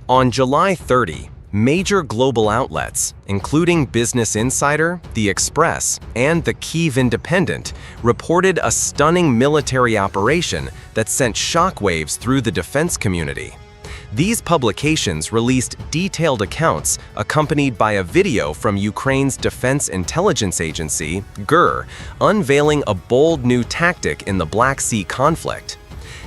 On July 30, major global outlets, including Business Insider, The Express, and the Kyiv Independent, reported a stunning military operation that sent shockwaves through the defense community. These publications released detailed accounts accompanied by a video from Ukraine's Defense Intelligence Agency, GER, unveiling a bold new tactic in the Black Sea conflict.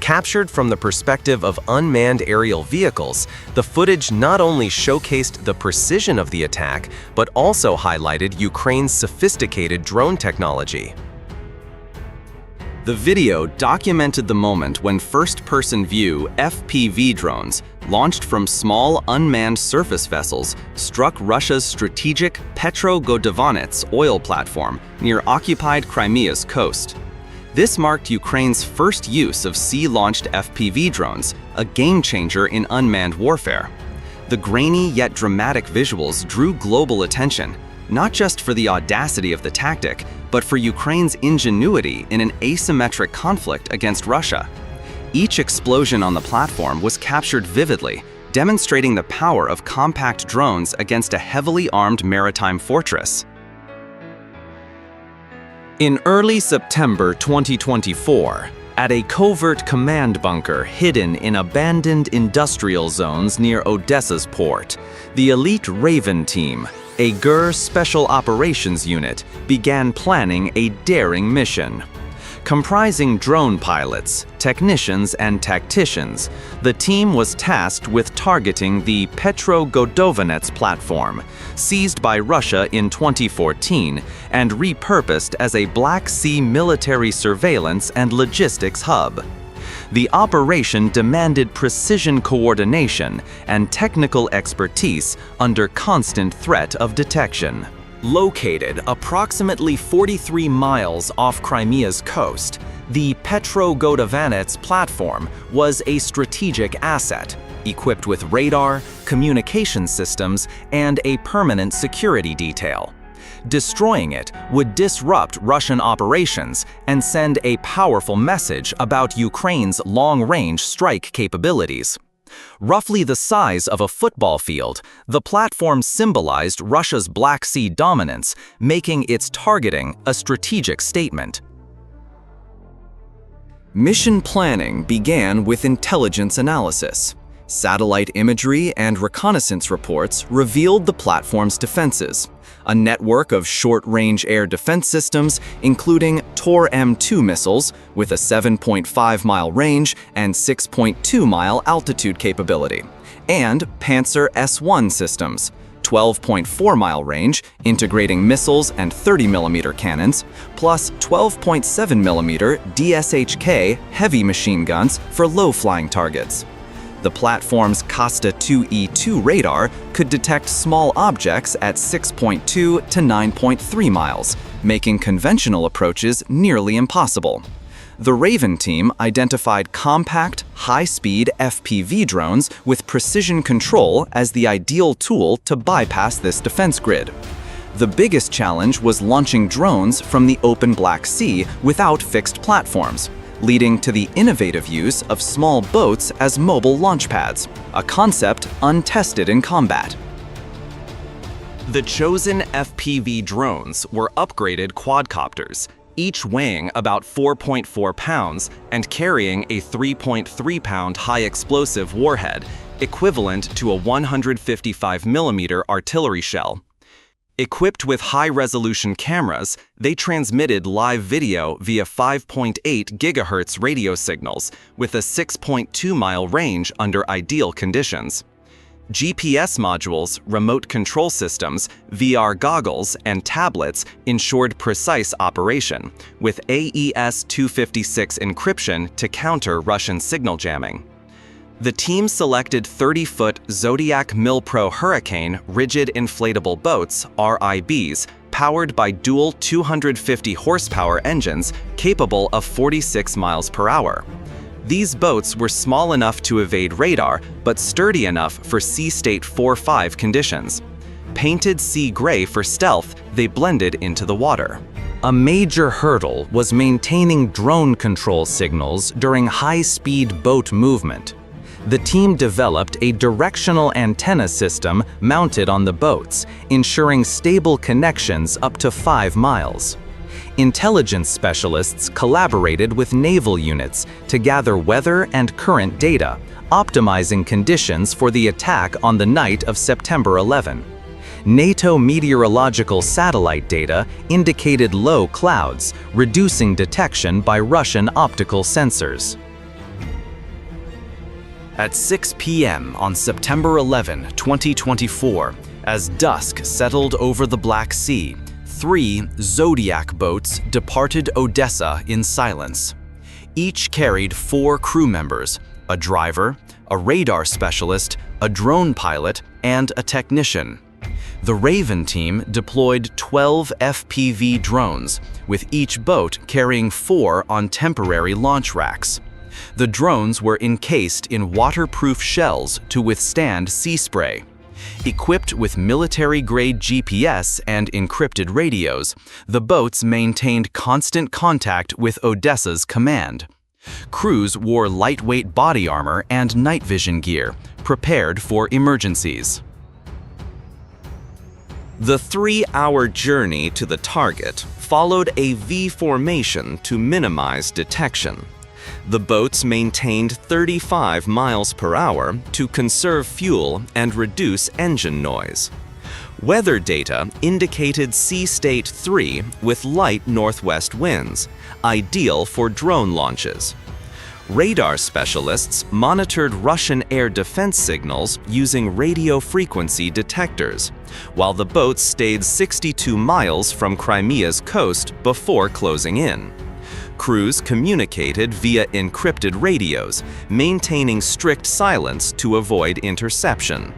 Captured from the perspective of unmanned aerial vehicles, the footage not only showcased the precision of the attack, but also highlighted Ukraine's sophisticated drone technology. The video documented the moment when first-person view FPV drones, launched from small unmanned surface vessels, struck Russia's strategic Petro Godovanets oil platform near occupied Crimea's coast. This marked Ukraine's first use of sea-launched FPV drones, a game-changer in unmanned warfare. The grainy yet dramatic visuals drew global attention, not just for the audacity of the tactic, but for Ukraine's ingenuity in an asymmetric conflict against Russia. Each explosion on the platform was captured vividly, demonstrating the power of compact drones against a heavily armed maritime fortress. In early September 2024, at a covert command bunker hidden in abandoned industrial zones near Odessa's port, the elite Raven team, a GER Special Operations Unit, began planning a daring mission. Comprising drone pilots, technicians, and tacticians, the team was tasked with targeting the Petro Godovanets platform, seized by Russia in 2014 and repurposed as a Black Sea military surveillance and logistics hub. The operation demanded precision coordination and technical expertise under constant threat of detection. Located approximately 43 miles off Crimea's coast, the Petro Godovanets platform was a strategic asset, equipped with radar, communication systems, and a permanent security detail. Destroying it would disrupt Russian operations and send a powerful message about Ukraine's long-range strike capabilities. Roughly the size of a football field, the platform symbolized Russia's Black Sea dominance, making its targeting a strategic statement. Mission planning began with intelligence analysis. Satellite imagery and reconnaissance reports revealed the platform's defenses. A network of short-range air defense systems, including Tor M2 missiles with a 7.5-mile range and 6.2-mile altitude capability, and Panzer S-1 systems, 12.4-mile range, integrating missiles and 30mm cannons, plus 12.7mm DSHK heavy machine guns for low-flying targets. The platform's Costa 2E2 radar could detect small objects at 6.2 to 9.3 miles, making conventional approaches nearly impossible. The Raven team identified compact, high-speed FPV drones with precision control as the ideal tool to bypass this defense grid. The biggest challenge was launching drones from the open Black Sea without fixed platforms, leading to the innovative use of small boats as mobile launch pads, a concept untested in combat. The chosen FPV drones were upgraded quadcopters, each weighing about 4.4 pounds and carrying a 3.3-pound high-explosive warhead, equivalent to a 155mm artillery shell. Equipped with high-resolution cameras, they transmitted live video via 5.8 GHz radio signals with a 6.2-mile range under ideal conditions. GPS modules, remote control systems, VR goggles, and tablets ensured precise operation, with AES-256 encryption to counter Russian signal jamming. The team selected 30-foot Zodiac Milpro Hurricane rigid inflatable boats, RIBs, powered by dual 250 horsepower engines capable of 46 miles per hour. These boats were small enough to evade radar, but sturdy enough for sea state 4-5 conditions. Painted sea gray for stealth, they blended into the water. A major hurdle was maintaining drone control signals during high-speed boat movement. The team developed a directional antenna system mounted on the boats, ensuring stable connections up to 5 miles. Intelligence specialists collaborated with naval units to gather weather and current data, optimizing conditions for the attack on the night of September 11. NATO meteorological satellite data indicated low clouds, reducing detection by Russian optical sensors. At 6 p.m. on September 11, 2024, as dusk settled over the Black Sea, 3 Zodiac boats departed Odessa in silence. Each carried 4 crew members, a driver, a radar specialist, a drone pilot, and a technician. The Raven team deployed 12 FPV drones, with each boat carrying 4 on temporary launch racks. The drones were encased in waterproof shells to withstand sea spray. Equipped with military-grade GPS and encrypted radios, the boats maintained constant contact with Odessa's command. Crews wore lightweight body armor and night vision gear, prepared for emergencies. The 3-hour journey to the target followed a V formation to minimize detection. The boats maintained 35 miles per hour to conserve fuel and reduce engine noise. Weather data indicated sea state 3 with light northwest winds, ideal for drone launches. Radar specialists monitored Russian air defense signals using radio frequency detectors, while the boats stayed 62 miles from Crimea's coast before closing in. Crews communicated via encrypted radios, maintaining strict silence to avoid interception.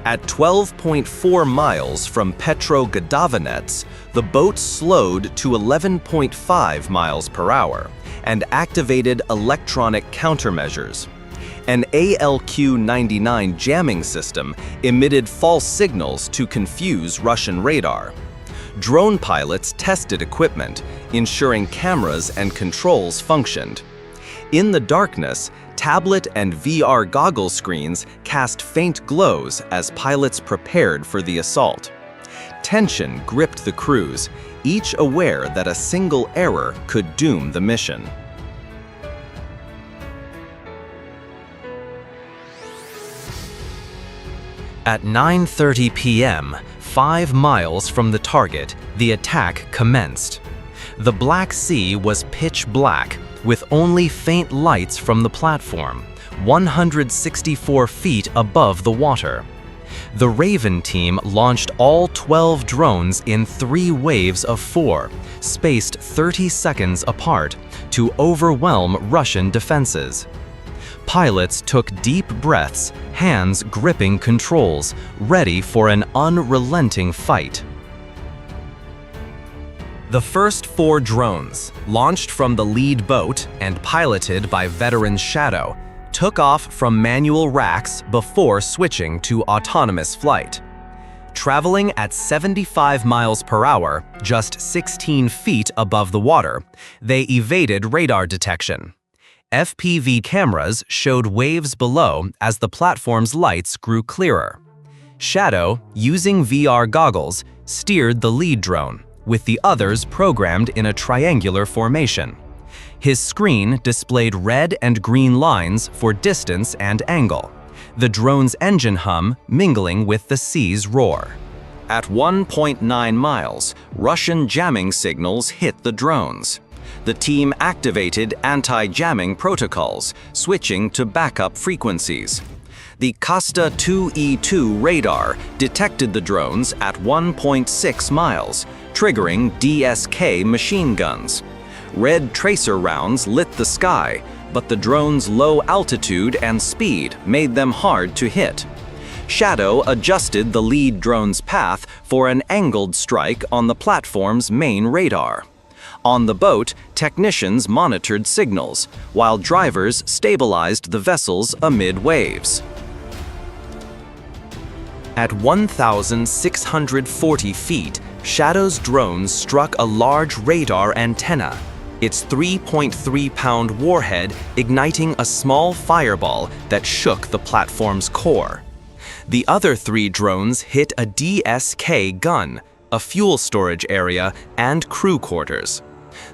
At 12.4 miles from Petro Godovanets, the boat slowed to 11.5 miles per hour and activated electronic countermeasures. An ALQ-99 jamming system emitted false signals to confuse Russian radar. Drone pilots tested equipment, ensuring cameras and controls functioned. In the darkness, tablet and VR goggle screens cast faint glows as pilots prepared for the assault. Tension gripped the crews, each aware that a single error could doom the mission. At 9:30 p.m., 5 miles from the target, the attack commenced. The Black Sea was pitch black, with only faint lights from the platform, 164 feet above the water. The Raven team launched all 12 drones in 3 waves of 4, spaced 30 seconds apart, to overwhelm Russian defenses. Pilots took deep breaths, hands gripping controls, ready for an unrelenting fight. The first 4 drones, launched from the lead boat and piloted by veteran Shadow, took off from manual racks before switching to autonomous flight. Traveling at 75 miles per hour, just 16 feet above the water, they evaded radar detection. FPV cameras showed waves below as the platform's lights grew clearer. Shadow, using VR goggles, steered the lead drone, with the others programmed in a triangular formation. His screen displayed red and green lines for distance and angle, the drone's engine hum mingling with the sea's roar. At 1.9 miles, Russian jamming signals hit the drones. The team activated anti-jamming protocols, switching to backup frequencies. The Kosta 2E2 radar detected the drones at 1.6 miles, triggering DSK machine guns. Red tracer rounds lit the sky, but the drones' low altitude and speed made them hard to hit. Shadow adjusted the lead drone's path for an angled strike on the platform's main radar. On the boat, technicians monitored signals, while drivers stabilized the vessels amid waves. At 1,640 feet, Shadow's drones struck a large radar antenna. its 3.3-pound warhead igniting a small fireball that shook the platform's core. The other 3 drones hit a DSK gun, a fuel storage area, and crew quarters.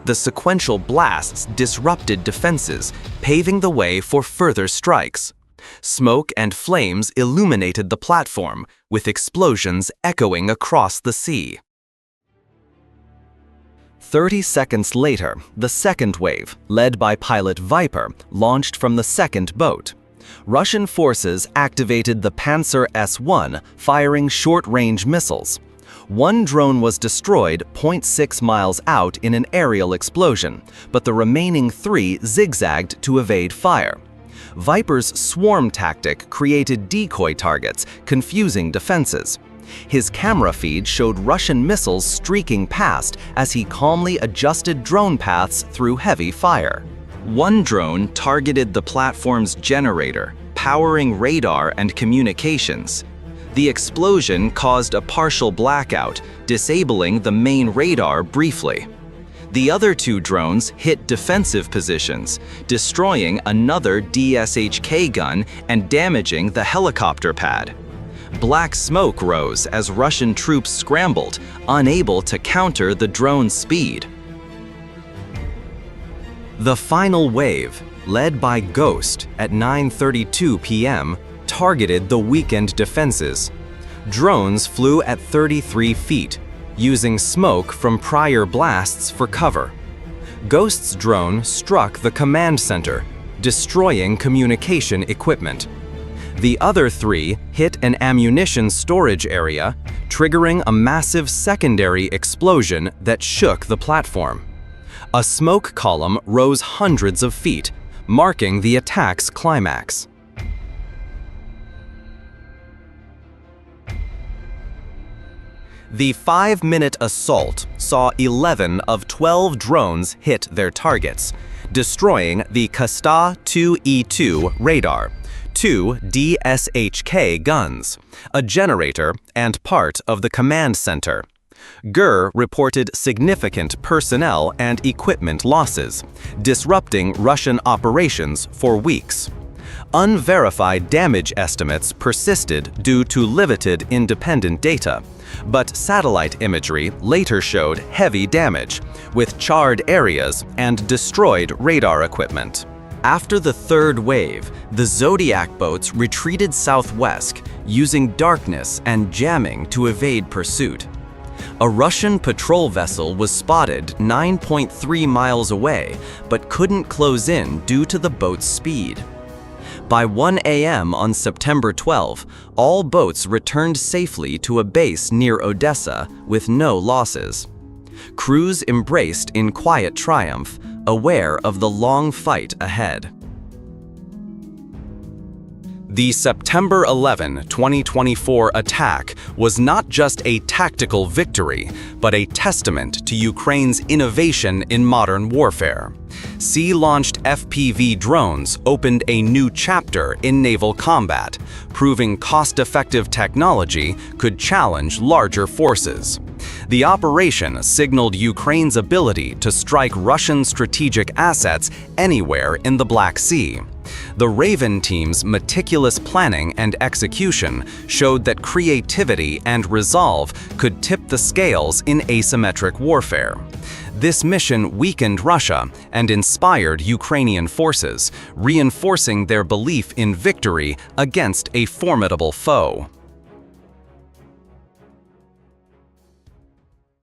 The sequential blasts disrupted defenses, paving the way for further strikes. Smoke and flames illuminated the platform, with explosions echoing across the sea. 30 seconds later, the second wave, led by pilot Viper, launched from the second boat. Russian forces activated the Panzer S-1, firing short-range missiles. 1 drone was destroyed 0.6 miles out in an aerial explosion, but the remaining 3 zigzagged to evade fire. Viper's swarm tactic created decoy targets, confusing defenses. His camera feed showed Russian missiles streaking past as he calmly adjusted drone paths through heavy fire. 1 drone targeted the platform's generator, powering radar and communications. The explosion caused a partial blackout, disabling the main radar briefly. The other 2 drones hit defensive positions, destroying another DSHK gun and damaging the helicopter pad. Black smoke rose as Russian troops scrambled, unable to counter the drone's speed. The final wave, led by Ghost at 9:32 p.m., targeted the weakened defenses. Drones flew at 33 feet, using smoke from prior blasts for cover. Ghost's drone struck the command center, destroying communication equipment. The other 3 hit an ammunition storage area, triggering a massive secondary explosion that shook the platform. A smoke column rose hundreds of feet, marking the attack's climax. The 5-minute assault saw 11 of 12 drones hit their targets, destroying the Kasta-2E2 radar, 2 DSHK guns, a generator, and part of the command center. GER reported significant personnel and equipment losses, disrupting Russian operations for weeks. Unverified damage estimates persisted due to limited independent data, but satellite imagery later showed heavy damage, with charred areas and destroyed radar equipment. After the 3rd wave, the Zodiac boats retreated southwest, using darkness and jamming to evade pursuit. A Russian patrol vessel was spotted 9.3 miles away, but couldn't close in due to the boat's speed. By 1 a.m. on September 12, all boats returned safely to a base near Odessa with no losses. Crews embraced in quiet triumph, aware of the long fight ahead. The September 11, 2024 attack was not just a tactical victory, but a testament to Ukraine's innovation in modern warfare. Sea-launched FPV drones opened a new chapter in naval combat, proving cost-effective technology could challenge larger forces. The operation signaled Ukraine's ability to strike Russian strategic assets anywhere in the Black Sea. The Raven team's meticulous planning and execution showed that creativity and resolve could tip the scales in asymmetric warfare. This mission weakened Russia and inspired Ukrainian forces, reinforcing their belief in victory against a formidable foe.